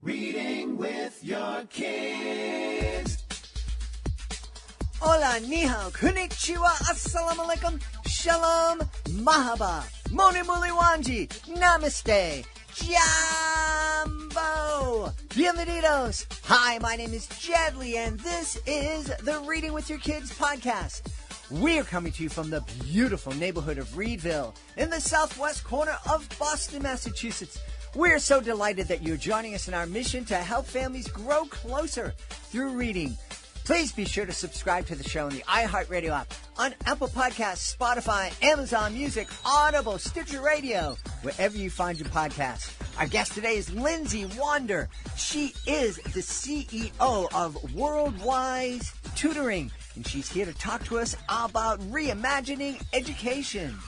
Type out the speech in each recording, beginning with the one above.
Reading with your kids. Hola, ni hao, konnichiwa, assalamu alaikum, shalom, mahaba, moni muli wanji, namaste, jambo, bienvenidos. Hi, my name is Jedley, and this is the Reading with Your Kids podcast. We're coming to you from the beautiful neighborhood of Reedville in the southwest corner of Boston, Massachusetts. We're so delighted that you're joining us in our mission to help families grow closer through reading. Please be sure to subscribe to the show on the iHeartRadio app, on Apple Podcasts, Spotify, Amazon Music, Audible, Stitcher Radio, wherever you find your podcasts. Our guest today is Lindsey Wander. She is the CEO of Worldwide Tutoring, and she's here to talk to us about reimagining education.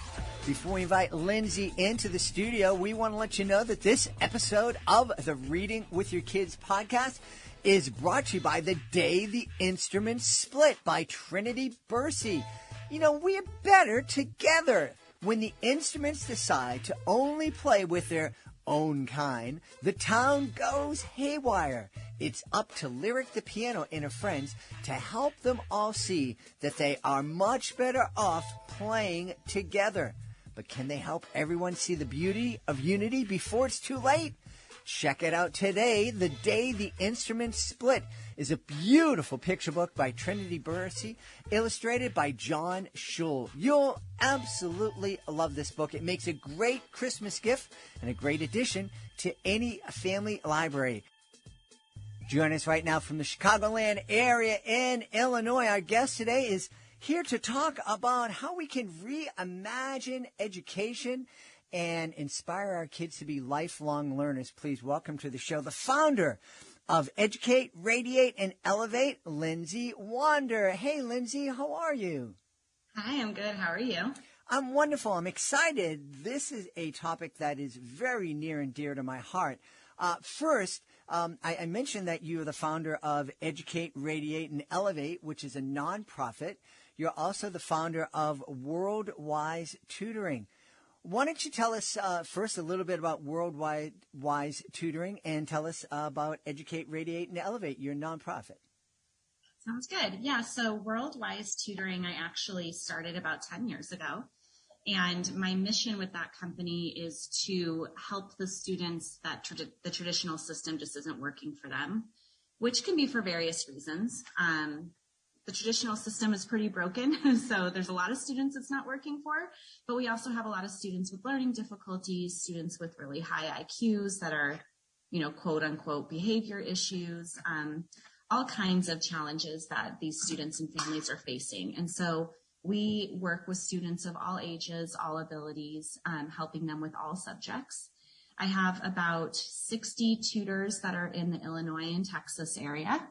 Before we invite Lindsey into the studio, we want to let you know that this episode of the Reading with Your Kids podcast is brought to you by The Day the Instruments Split by Trinity Bursey. You know, we're better together. When the instruments decide to only play with their own kind, the town goes haywire. It's up to Lyric the piano and her friends to help them all see that they are much better off playing together. But can they help everyone see the beauty of unity before it's too late? Check it out today. The Day the Instruments Split is a beautiful picture book by Trinity Bursey, illustrated by John Schull. You'll absolutely love this book. It makes a great Christmas gift and a great addition to any family library. Join us right now from the Chicagoland area in Illinois. Our guest today is here to talk about how we can reimagine education and inspire our kids to be lifelong learners. Please welcome to the show the founder of Educate, Radiate, and Elevate, Lindsey Wander. Hey, Lindsey, how are you? Hi, I'm good. How are you? I'm wonderful. I'm excited. This is a topic that is very near and dear to my heart. First, I mentioned that you are the founder of Educate, Radiate, and Elevate, which is a nonprofit. You're also the founder of Worldwide Tutoring. Why don't you tell us first a little bit about Worldwide Tutoring and tell us about Educate, Radiate, and Elevate, your nonprofit. Sounds good. Yeah, so Worldwide Tutoring I actually started about 10 years ago. And my mission with that company is to help the students that the traditional system just isn't working for them, which can be for various reasons. The traditional system is pretty broken, so there's a lot of students it's not working for, but we also have a lot of students with learning difficulties, students with really high IQs that are, quote unquote behavior issues, all kinds of challenges that these students and families are facing. And so we work with students of all ages, all abilities, helping them with all subjects. I have about 60 tutors that are in the Illinois and Texas area.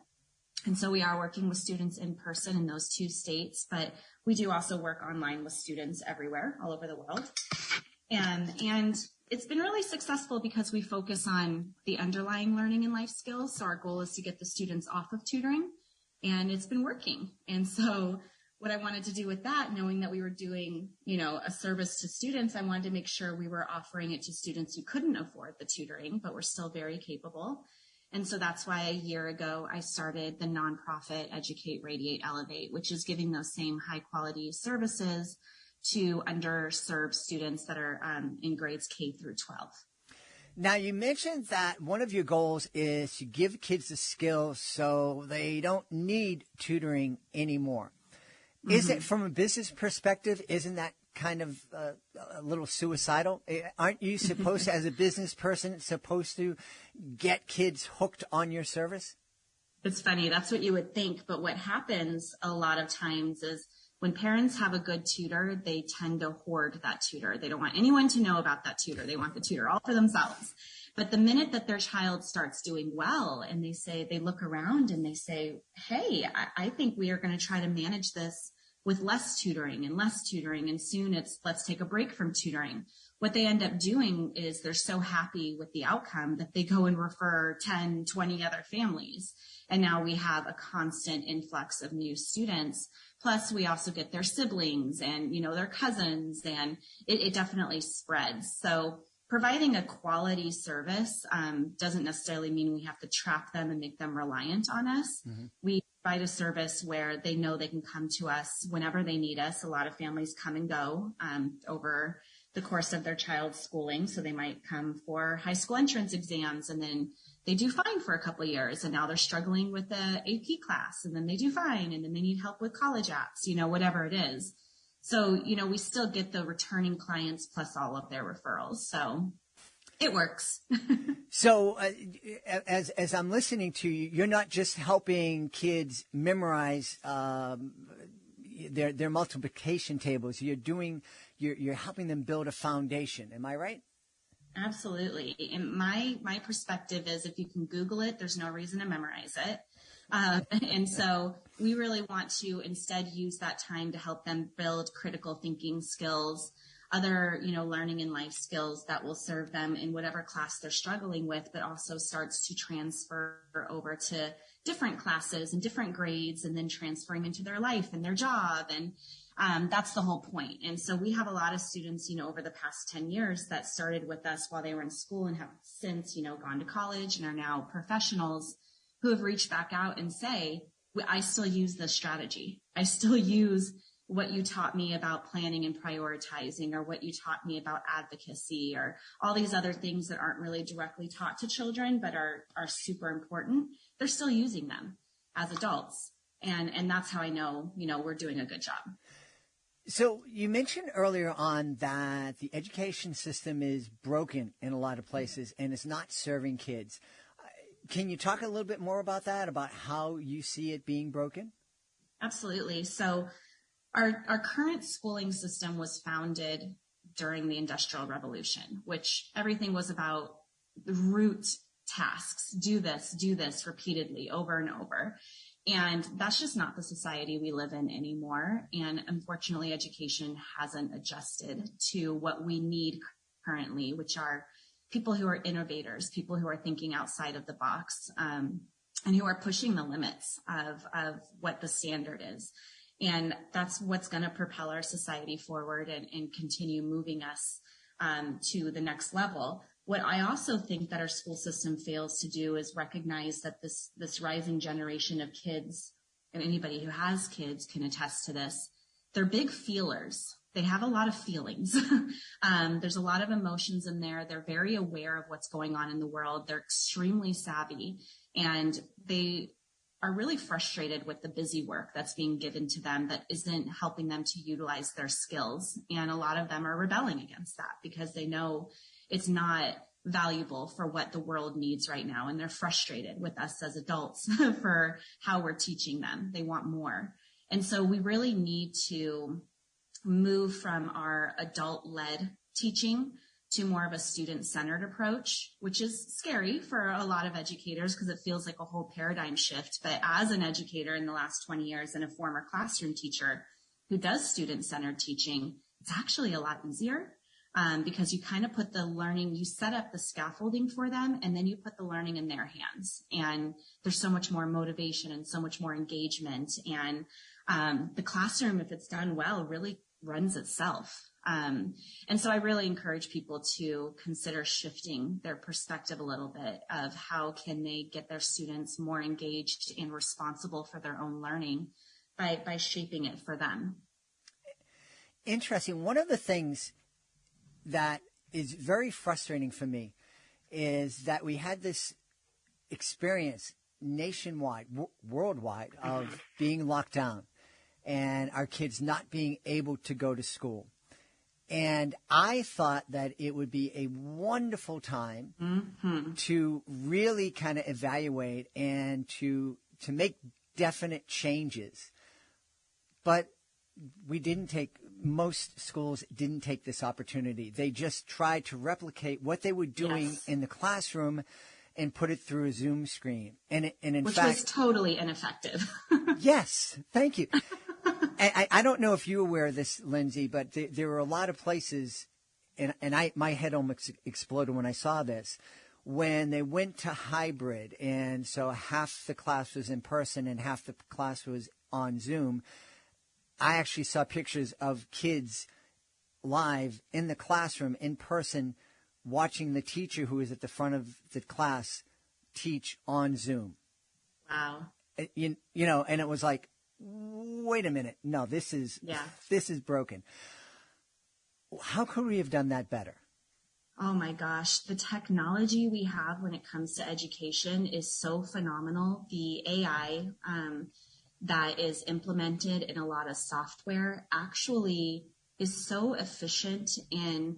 And so we are working with students in person in those two states, but we do also work online with students everywhere, all over the world. And it's been really successful because we focus on the underlying learning and life skills. So our goal is to get the students off of tutoring, and it's been working. And so what I wanted to do with that, knowing that we were doing, a service to students, I wanted to make sure we were offering it to students who couldn't afford the tutoring, but were still very capable. And so that's why a year ago, I started the nonprofit Educate, Radiate, Elevate, which is giving those same high quality services to underserved students that are in grades K through 12. Now, you mentioned that one of your goals is to give kids the skills so they don't need tutoring anymore. Mm-hmm. Is it from a business perspective, isn't that kind of a little suicidal? Aren't you supposed to, as a business person, supposed to get kids hooked on your service? It's funny. That's what you would think. But what happens a lot of times is when parents have a good tutor, they tend to hoard that tutor. They don't want anyone to know about that tutor. They want the tutor all for themselves. But the minute that their child starts doing well and they look around and they say, hey, I think we are going to try to manage this with less tutoring, and soon it's let's take a break from tutoring. What they end up doing is they're so happy with the outcome that they go and refer 10, 20 other families. And now we have a constant influx of new students. Plus, we also get their siblings and, their cousins, and it definitely spreads. So providing a quality service doesn't necessarily mean we have to trap them and make them reliant on us. Mm-hmm. We provide a service where they know they can come to us whenever they need us. A lot of families come and go over the course of their child's schooling. So they might come for high school entrance exams, and then they do fine for a couple of years, and now they're struggling with the AP class, and then they do fine, and then they need help with college apps, whatever it is. So, we still get the returning clients plus all of their referrals. So it works. So as I'm listening to you, you're not just helping kids memorize their multiplication tables. You're helping them build a foundation. Am I right? Absolutely. And my perspective is, if you can Google it, there's no reason to memorize it. And so we really want to instead use that time to help them build critical thinking skills, other, learning and life skills that will serve them in whatever class they're struggling with, but also starts to transfer over to different classes and different grades, and then transferring into their life and their job. And that's the whole point. And so we have a lot of students, over the past 10 years that started with us while they were in school and have since, gone to college and are now professionals who have reached back out and say, I still use this strategy. I still use what you taught me about planning and prioritizing, or what you taught me about advocacy, or all these other things that aren't really directly taught to children, but are super important. They're still using them as adults. And that's how I know, we're doing a good job. So you mentioned earlier on that the education system is broken in a lot of places and it's not serving kids. Can you talk a little bit more about that, about how you see it being broken? Absolutely. So our current schooling system was founded during the Industrial Revolution, which everything was about rote tasks. Do this repeatedly over and over. And that's just not the society we live in anymore. And unfortunately, education hasn't adjusted to what we need currently, which are people who are innovators, people who are thinking outside of the box, and who are pushing the limits of what the standard is. And that's what's going to propel our society forward and continue moving us to the next level. What I also think that our school system fails to do is recognize that this rising generation of kids, and anybody who has kids can attest to this, they're big feelers. They have a lot of feelings. There's a lot of emotions in there. They're very aware of what's going on in the world. They're extremely savvy, and they are really frustrated with the busy work that's being given to them that isn't helping them to utilize their skills. And a lot of them are rebelling against that because they know it's not valuable for what the world needs right now. And they're frustrated with us as adults for how we're teaching them. They want more. And so we really need to move from our adult-led teaching to more of a student-centered approach, which is scary for a lot of educators because it feels like a whole paradigm shift. But as an educator in the last 20 years and a former classroom teacher who does student-centered teaching, it's actually a lot easier. Because you kind of put the learning, you set up the scaffolding for them, and then you put the learning in their hands. And there's so much more motivation and so much more engagement. And the classroom, if it's done well, really runs itself. And so I really encourage people to consider shifting their perspective a little bit of how can they get their students more engaged and responsible for their own learning by shaping it for them. Interesting. One of the things that is very frustrating for me is that we had this experience nationwide, worldwide, of being locked down and our kids not being able to go to school. And I thought that it would be a wonderful time to really kind of evaluate and to make definite changes. But most schools didn't take this opportunity. They just tried to replicate what they were doing in the classroom and put it through a Zoom screen. And in fact, was totally ineffective. Yes, thank you. I don't know if you're aware of this, Lindsey, but there were a lot of places, and my head almost exploded when I saw this, when they went to hybrid, and so half the class was in person and half the class was on Zoom. I actually saw pictures of kids live in the classroom in person watching the teacher who is at the front of the class teach on Zoom. Wow. You know, and it was like, wait a minute. No, this is broken. How could we have done that better? Oh my gosh, the technology we have when it comes to education is so phenomenal. The AI that is implemented in a lot of software actually is so efficient in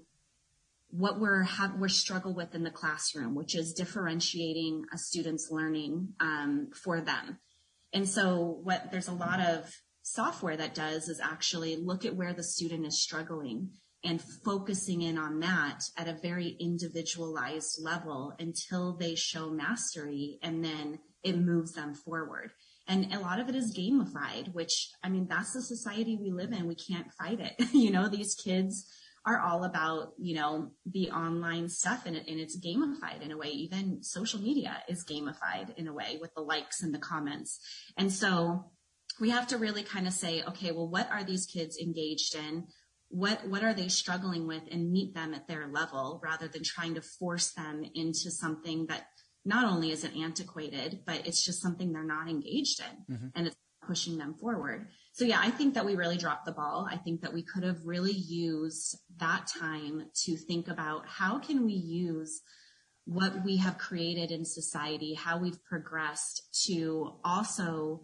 what we're struggle with in the classroom, which is differentiating a student's learning for them. And so there's a lot of software that does is actually look at where the student is struggling and focusing in on that at a very individualized level until they show mastery, and then it moves them forward. And a lot of it is gamified, which, I mean, that's the society we live in. We can't fight it. You know, these kids are all about, you know, the online stuff, and it's gamified in a way. Even social media is gamified in a way with the likes and the comments. And so we have to really kind of say, okay, well, what are these kids engaged in? What are they struggling with, and meet them at their level rather than trying to force them into something that not only is it antiquated, but it's just something they're not engaged in, and it's pushing them forward. So yeah, I think that we really dropped the ball. I think that we could have really used that time to think about how can we use what we have created in society, how we've progressed to also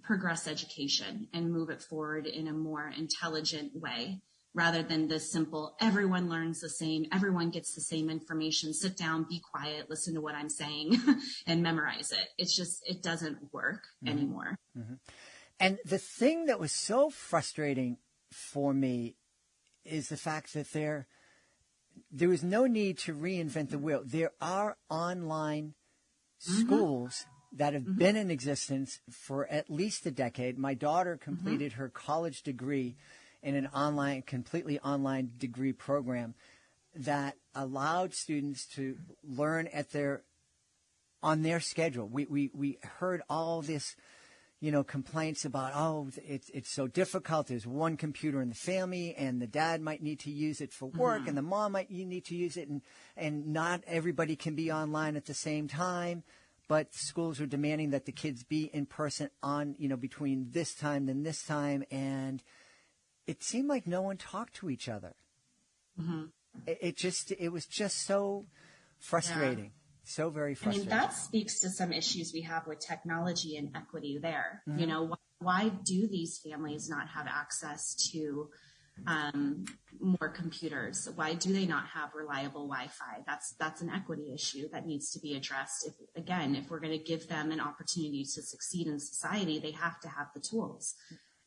progress education and move it forward in a more intelligent way, rather than this simple, everyone learns the same, everyone gets the same information, sit down, be quiet, listen to what I'm saying, and memorize it. It's just, it doesn't work anymore. And the thing that was so frustrating for me is the fact that there was no need to reinvent the wheel. There are online schools that have been in existence for at least a decade. My daughter completed her college degree in an completely online degree program that allowed students to learn on their schedule. We heard all this, you know, complaints about, it's so difficult. There's one computer in the family, and the dad might need to use it for work, and the mom might need to use it, and not everybody can be online at the same time. But schools are demanding that the kids be in person on, you know, between this time and this time, and it seemed like no one talked to each other. It was just so frustrating. So very frustrating. I mean, that speaks to some issues we have with technology and equity there. You know, why do these families not have access to more computers? Why do they not have reliable Wi-Fi? That's an equity issue that needs to be addressed. If we're going to give them an opportunity to succeed in society, they have to have the tools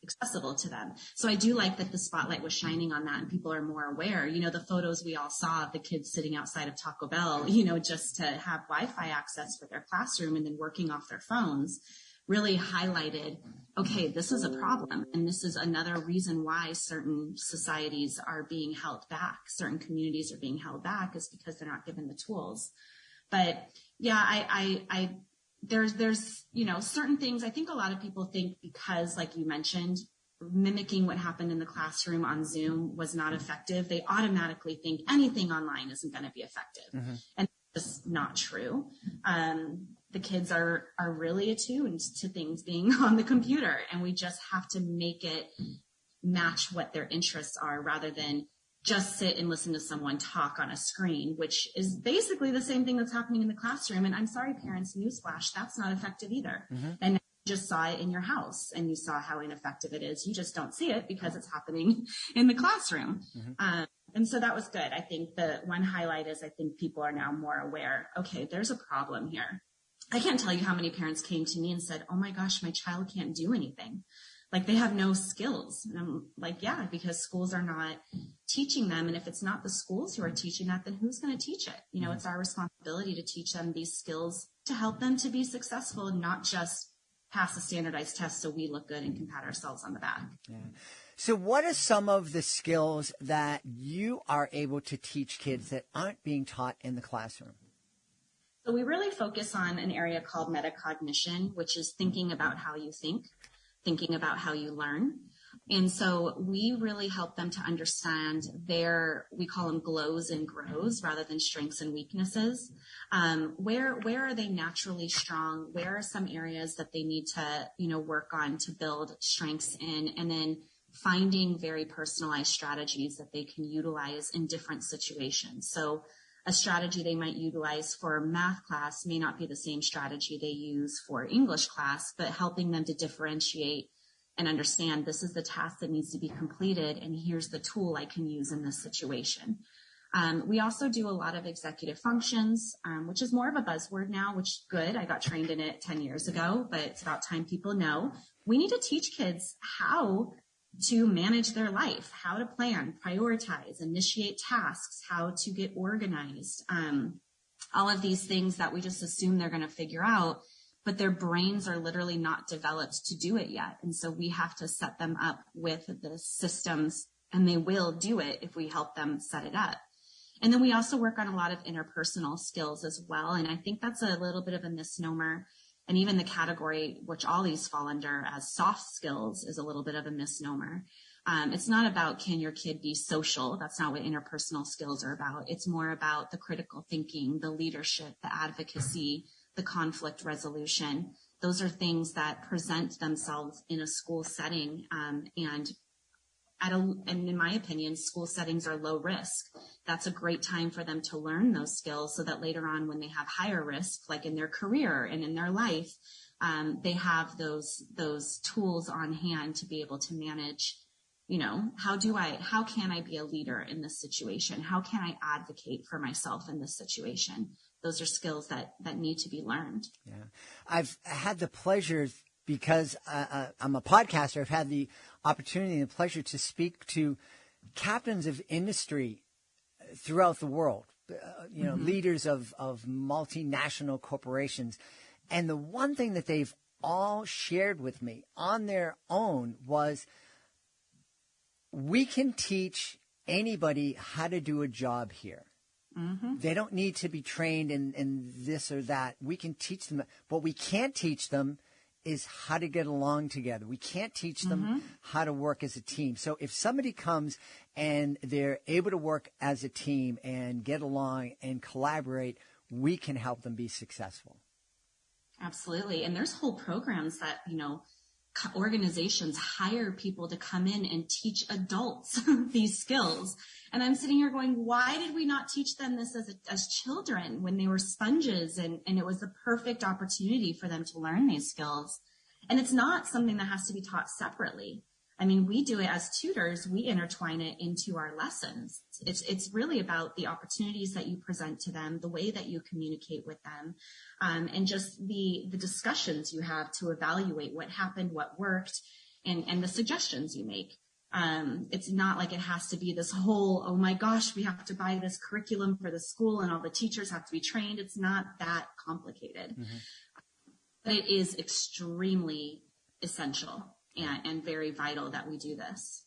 accessible to them. So I do like that the spotlight was shining on that, and people are more aware. You know, the photos we all saw of the kids sitting outside of Taco Bell, you know, just to have Wi-Fi access for their classroom and then working off their phones, really highlighted, okay, this is a problem. And this is another reason why certain societies are being held back. Certain communities are being held back is because they're not given the tools. But yeah, there's, you know, certain things. I think a lot of people think because, like you mentioned, mimicking what happened in the classroom on Zoom was not effective, they automatically think anything online isn't going to be effective. And that's just not true. The kids are really attuned to things being on the computer, and we just have to make it match what their interests are rather than just sit and listen to someone talk on a screen, which is basically the same thing that's happening in the classroom. And I'm sorry, parents, newsflash, that's not effective either. And you just saw it in your house, and you saw how ineffective it is. You just don't see it because it's happening in the classroom. And so that was good. I think the one highlight is I think people are now more aware, okay, there's a problem here. I can't tell you how many parents came to me and said, oh my gosh, my child can't do anything. Like, they have no skills. And I'm like, yeah, because schools are not teaching them. And if it's not the schools who are teaching that, then who's going to teach it? You know, it's our responsibility to teach them these skills to help them to be successful, not just pass a standardized test so we look good and can pat ourselves on the back. So what are some of the skills that you are able to teach kids that aren't being taught in the classroom? So we really focus on an area called metacognition, which is thinking about how you think, thinking about how you learn. And so we really help them to understand we call them glows and grows rather than strengths and weaknesses. Where are they naturally strong? Where are some areas that they need to, work on to build strengths in? And then finding very personalized strategies that they can utilize in different situations. So a strategy they might utilize for math class may not be the same strategy they use for English class, but helping them to differentiate and understand this is the task that needs to be completed, and here's the tool I can use in this situation. We also do a lot of executive functions, which is more of a buzzword now, which is good. I got trained in it 10 years ago, but it's about time people know. We need to teach kids how to manage their life, how to plan, prioritize, initiate tasks, how to get organized, all of these things that we just assume they're going to figure out, but their brains are literally not developed to do it yet. And so we have to set them up with the systems, and they will do it if we help them set it up. And then we also work on a lot of interpersonal skills as well. And I think that's a little bit of a misnomer. And even the category, which all these fall under as soft skills, is a little bit of a misnomer. It's not about can your kid be social. That's not what interpersonal skills are about. It's more about the critical thinking, the leadership, the advocacy, the conflict resolution. Those are things that present themselves in a school setting. And in my opinion, school settings are low risk. That's a great time for them to learn those skills so that later on when they have higher risk, like in their career and in their life, they have those tools on hand to be able to manage, how can I be a leader in this situation? How can I advocate for myself in this situation? Those are skills that need to be learned. Yeah. I've had the pleasure, because I'm a podcaster, I've had the opportunity and the pleasure to speak to captains of industry throughout the world, leaders of multinational corporations. And the one thing that they've all shared with me on their own was, we can teach anybody how to do a job here. Mm-hmm. They don't need to be trained in this or that. We can teach them. What we can't teach them is how to get along together. We can't teach them how to work as a team. So if somebody comes and they're able to work as a team and get along and collaborate, we can help them be successful. Absolutely. And there's whole programs that, organizations hire people to come in and teach adults these skills. And I'm sitting here going, why did we not teach them this as children when they were sponges and it was the perfect opportunity for them to learn these skills? And it's not something that has to be taught separately. I mean, we do it as tutors. We intertwine it into our lessons. It's really about the opportunities that you present to them, the way that you communicate with them, and just the discussions you have to evaluate what happened, what worked, and the suggestions you make. It's not like it has to be this whole, oh my gosh, we have to buy this curriculum for the school and all the teachers have to be trained. It's not that complicated. Mm-hmm. But it is extremely essential and very vital that we do this.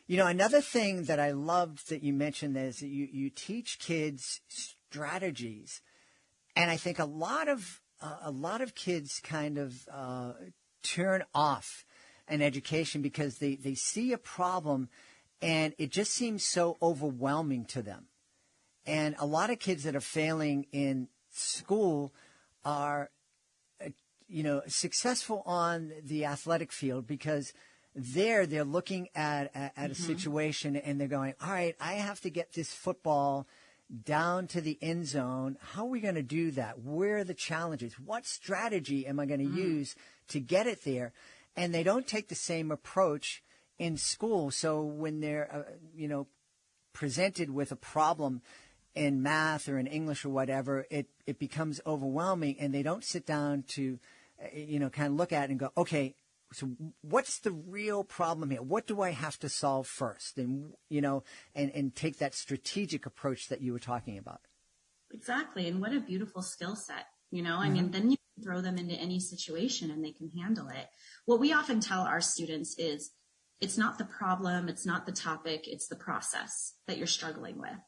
Another thing that I loved that you mentioned is that you teach kids strategies. And I think a lot of kids kind of turn off an education because they see a problem and it just seems so overwhelming to them. And a lot of kids that are failing in school are successful on the athletic field because they're looking at a situation and they're going, all right, I have to get this football down to the end zone. How are we going to do that? Where are the challenges? What strategy am I going to use to get it there? And they don't take the same approach in school. So when they're, presented with a problem in math or in English or whatever, it becomes overwhelming and they don't sit down to, kind of look at it and go, okay, so what's the real problem here? What do I have to solve first? And, and take that strategic approach that you were talking about. Exactly. And what a beautiful skill set, I mean, then you can throw them into any situation and they can handle it. What we often tell our students is it's not the problem. It's not the topic. It's the process that you're struggling with.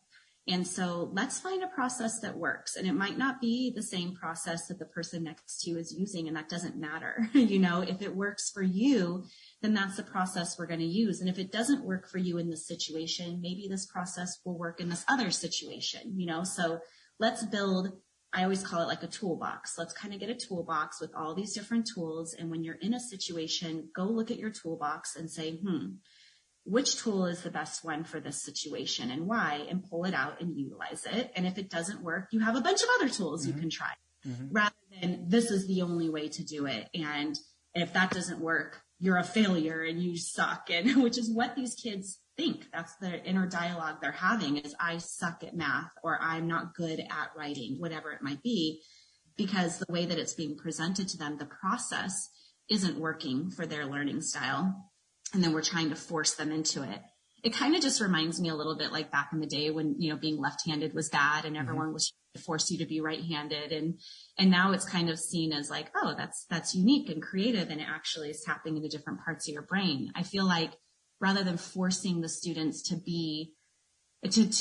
And so let's find a process that works. And it might not be the same process that the person next to you is using, and that doesn't matter. If it works for you, then that's the process we're going to use. And if it doesn't work for you in this situation, maybe this process will work in this other situation, So let's build, I always call it like a toolbox. Let's kind of get a toolbox with all these different tools. And when you're in a situation, go look at your toolbox and say, which tool is the best one for this situation and why, and pull it out and utilize it. And if it doesn't work, you have a bunch of other tools you can try, rather than this is the only way to do it. And if that doesn't work, you're a failure and you suck. And which is what these kids think. That's the inner dialogue they're having, is I suck at math, or I'm not good at writing, whatever it might be, because the way that it's being presented to them, the process isn't working for their learning style. And then we're trying to force them into it. It kind of just reminds me a little bit like back in the day when, being left-handed was bad and everyone was trying to force you to be right-handed. And now it's kind of seen as like, oh, that's unique and creative, and it actually is tapping into different parts of your brain. I feel like rather than forcing the students to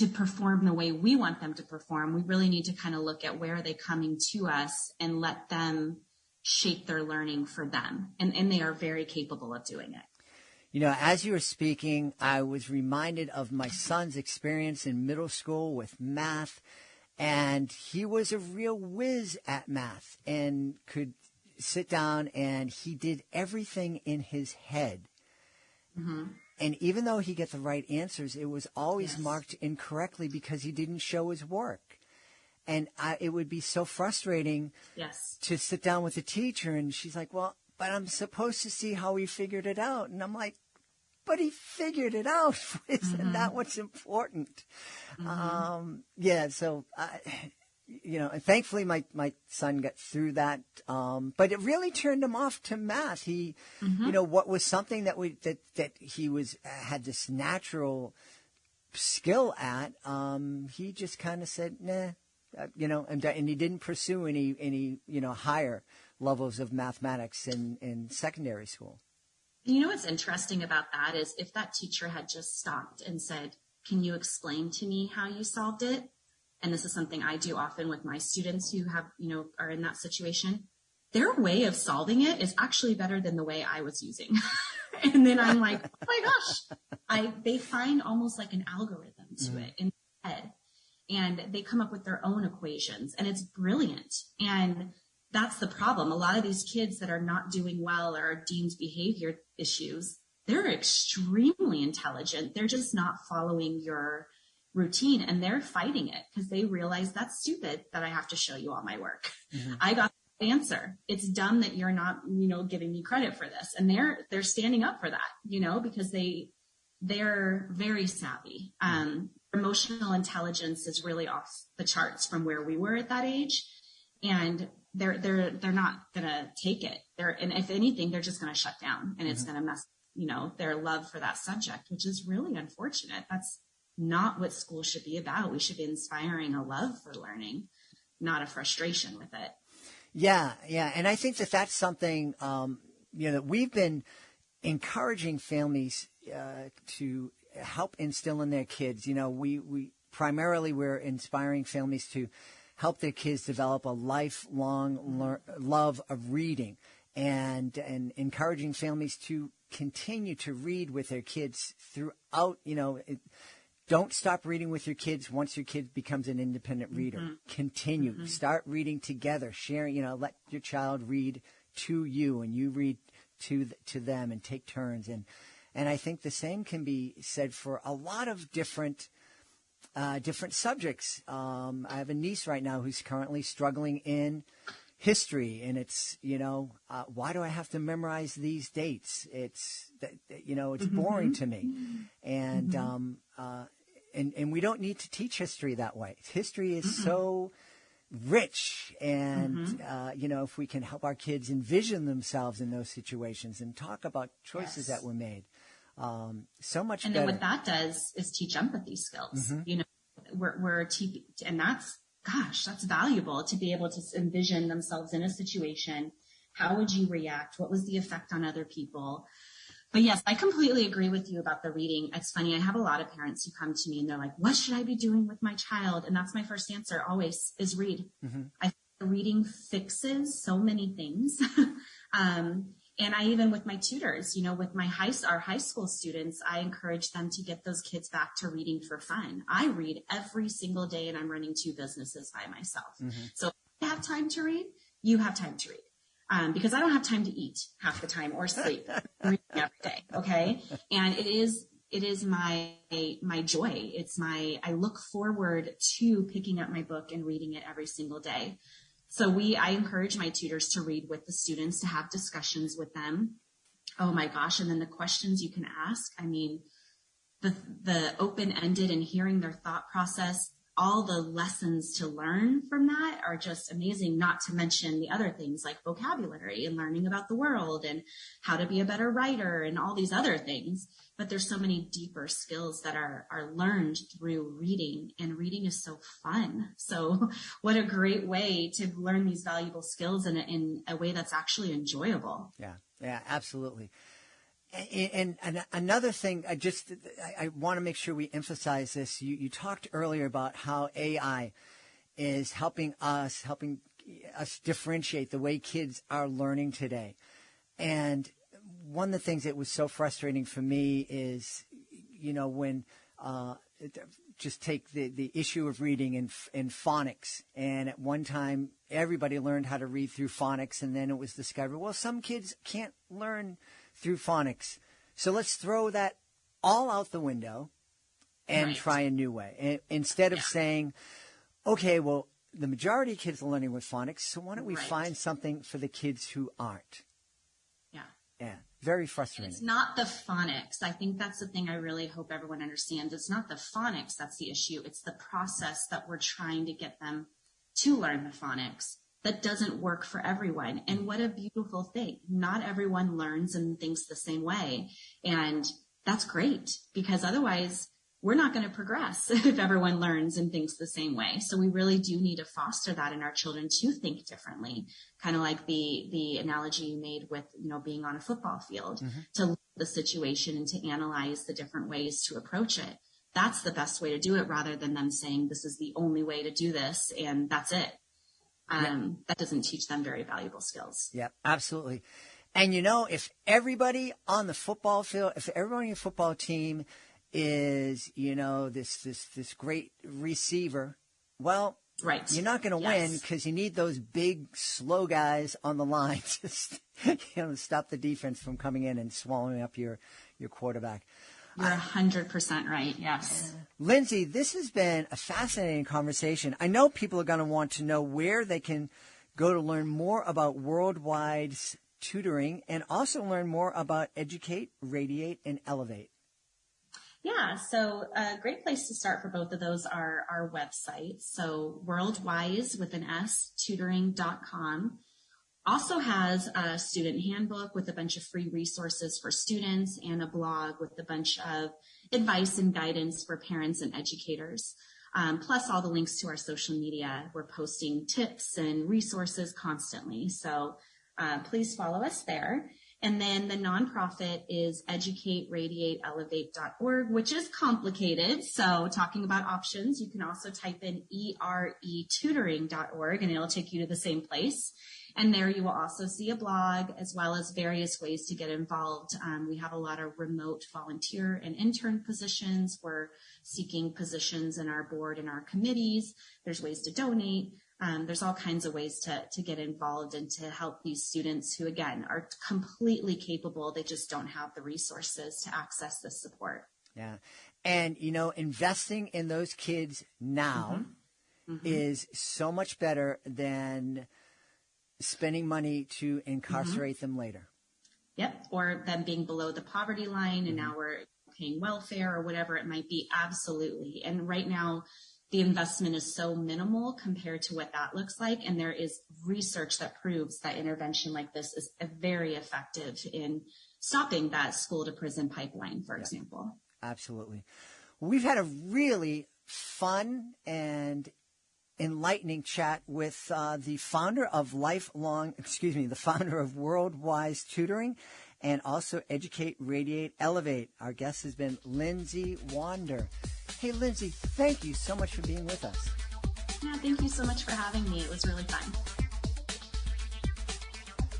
perform the way we want them to perform, we really need to kind of look at where are they coming to us and let them shape their learning for them. And they are very capable of doing it. As you were speaking, I was reminded of my son's experience in middle school with math, and he was a real whiz at math and could sit down and he did everything in his head. And even though he got the right answers, it was always marked incorrectly because he didn't show his work. And it would be so frustrating to sit down with a teacher, and she's like, well, but I'm supposed to see how he figured it out. And I'm like, but he figured it out. Isn't that what's important? So, and thankfully my son got through that. But it really turned him off to math. He, what was something that he had this natural skill at, he just kind of said, nah, and he didn't pursue any higher levels of mathematics in secondary school. What's interesting about that is if that teacher had just stopped and said, can you explain to me how you solved it? And this is something I do often with my students who have, are in that situation. Their way of solving it is actually better than the way I was using. And then I'm like, oh my gosh, they find almost like an algorithm to it in their head. And they come up with their own equations, and it's brilliant. And that's the problem. A lot of these kids that are not doing well or are deemed behavior issues, they're extremely intelligent. They're just not following your routine, and they're fighting it because they realize that's stupid that I have to show you all my work. I got the answer. It's dumb that you're not, giving me credit for this. And they're standing up for that, because they're very savvy. Emotional intelligence is really off the charts from where we were at that age. And they're not gonna take it. And if anything, they're just gonna shut down, and it's gonna mess, their love for that subject, which is really unfortunate. That's not what school should be about. We should be inspiring a love for learning, not a frustration with it. Yeah. And I think that that's something, that we've been encouraging families to help instill in their kids. We primarily we're inspiring families to help their kids develop a lifelong love of reading, and encouraging families to continue to read with their kids throughout, don't stop reading with your kids once your kid becomes an independent reader. Continue. Start reading together, sharing, let your child read to you and you read to them, and take turns. And I think the same can be said for a lot of different subjects. I have a niece right now who's currently struggling in history, and it's, why do I have to memorize these dates? It's boring to me. And, and we don't need to teach history that way. History is so rich, and, if we can help our kids envision themselves in those situations and talk about choices that were made, so much better. And then what that does is teach empathy skills. And that's valuable to be able to envision themselves in a situation. How would you react? What was the effect on other people? But yes, I completely agree with you about the reading. It's funny. I have a lot of parents who come to me and they're like, what should I be doing with my child? And that's my first answer always is read. Mm-hmm. I think reading fixes so many things. And I even with my tutors, with our high school students, I encourage them to get those kids back to reading for fun. I read every single day and I'm running 2 businesses by myself. Mm-hmm. So if I have time to read, you have time to read. Because I don't have time to eat half the time or sleep every day. Okay. And it is my joy. I look forward to picking up my book and reading it every single day. So I encourage my tutors to read with the students, to have discussions with them. Oh my gosh. And then the questions you can ask. I mean, the open-ended and hearing their thought process, all the lessons to learn from that are just amazing, not to mention the other things like vocabulary and learning about the world and how to be a better writer and all these other things. But there's so many deeper skills that are learned through reading, and reading is so fun. So what a great way to learn these valuable skills in a way that's actually enjoyable. Yeah, absolutely. And another thing, I want to make sure we emphasize this. You talked earlier about how AI is helping us differentiate the way kids are learning today. And one of the things that was so frustrating for me is, when just take the issue of reading in phonics. And at one time, everybody learned how to read through phonics, and then it was discovered, well, some kids can't learn through phonics. So let's throw that all out the window and try a new way. And instead of saying, okay, well, the majority of kids are learning with phonics, so why don't we find something for the kids who aren't? Yeah, very frustrating. It's not the phonics. I think that's the thing I really hope everyone understands. It's not the phonics that's the issue. It's the process that we're trying to get them to learn the phonics that doesn't work for everyone. And what a beautiful thing. Not everyone learns and thinks the same way. And that's great, because otherwise we're not going to progress if everyone learns and thinks the same way. So we really do need to foster that in our children to think differently. Kind of like the analogy you made with, being on a football field, to look at the situation and to analyze the different ways to approach it. That's the best way to do it, rather than them saying this is the only way to do this and that's it. That doesn't teach them very valuable skills. Yeah, absolutely. And if everybody on the football field, if everybody on your football team is, this great receiver, well, you're not going to win, because you need those big, slow guys on the line to stop the defense from coming in and swallowing up your quarterback. You're 100% right. Yes. Lindsey, this has been a fascinating conversation. I know people are going to want to know where they can go to learn more about Worldwide's tutoring, and also learn more about Educate, Radiate, and Elevate. Yeah, so a great place to start for both of those are our websites. So Worldwise with an S, tutoring.com. Also has a student handbook with a bunch of free resources for students, and a blog with a bunch of advice and guidance for parents and educators. Plus all the links to our social media. We're posting tips and resources constantly. So please follow us there. And then the nonprofit is educateradiateelevate.org, which is complicated. So talking about options, you can also type in eretutoring.org and it'll take you to the same place. And there you will also see a blog, as well as various ways to get involved. We have a lot of remote volunteer and intern positions. We're seeking positions in our board and our committees. There's ways to donate. There's all kinds of ways to get involved and to help these students who, again, are completely capable. They just don't have the resources to access this support. Yeah. And, investing in those kids now is so much better than spending money to incarcerate them later. Yep. Or them being below the poverty line and now we're paying welfare or whatever it might be. Absolutely. And right now, the investment is so minimal compared to what that looks like. And there is research that proves that intervention like this is very effective in stopping that school to prison pipeline, for example. Absolutely. We've had a really fun and enlightening chat with the founder of Worldwise Tutoring and also Educate, Radiate, Elevate. Our guest has been Lindsey Wander. Hey, Lindsey, thank you so much for being with us. Yeah, thank you so much for having me. It was really fun.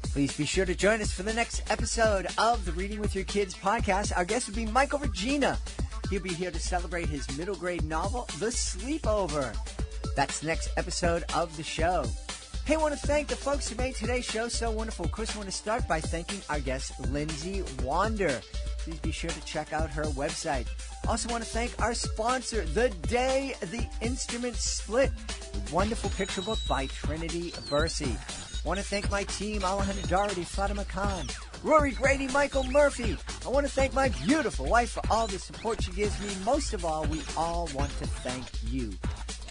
Please be sure to join us for the next episode of the Reading with Your Kids podcast. Our guest will be Michael Regina. He'll be here to celebrate his middle grade novel, The Sleepover. That's the next episode of the show. Hey, I want to thank the folks who made today's show so wonderful. Of course, I want to start by thanking our guest, Lindsey Wander. Please be sure to check out her website. Also want to thank our sponsor, The Day the Instruments Split, a wonderful picture book by Trinity Bursey. Want to thank my team, Alejandra Doherty, Fatima Khan, Rory Grady, Michael Murphy. I want to thank my beautiful wife for all the support she gives me. Most of all, we all want to thank you.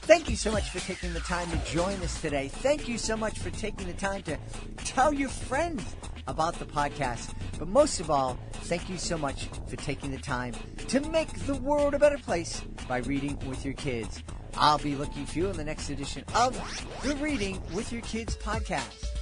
Thank you so much for taking the time to join us today. Thank you so much for taking the time to tell your friends about the podcast. But most of all, thank you so much for taking the time to make the world a better place by reading with your kids. I'll be looking for you in the next edition of the Reading with Your Kids podcast.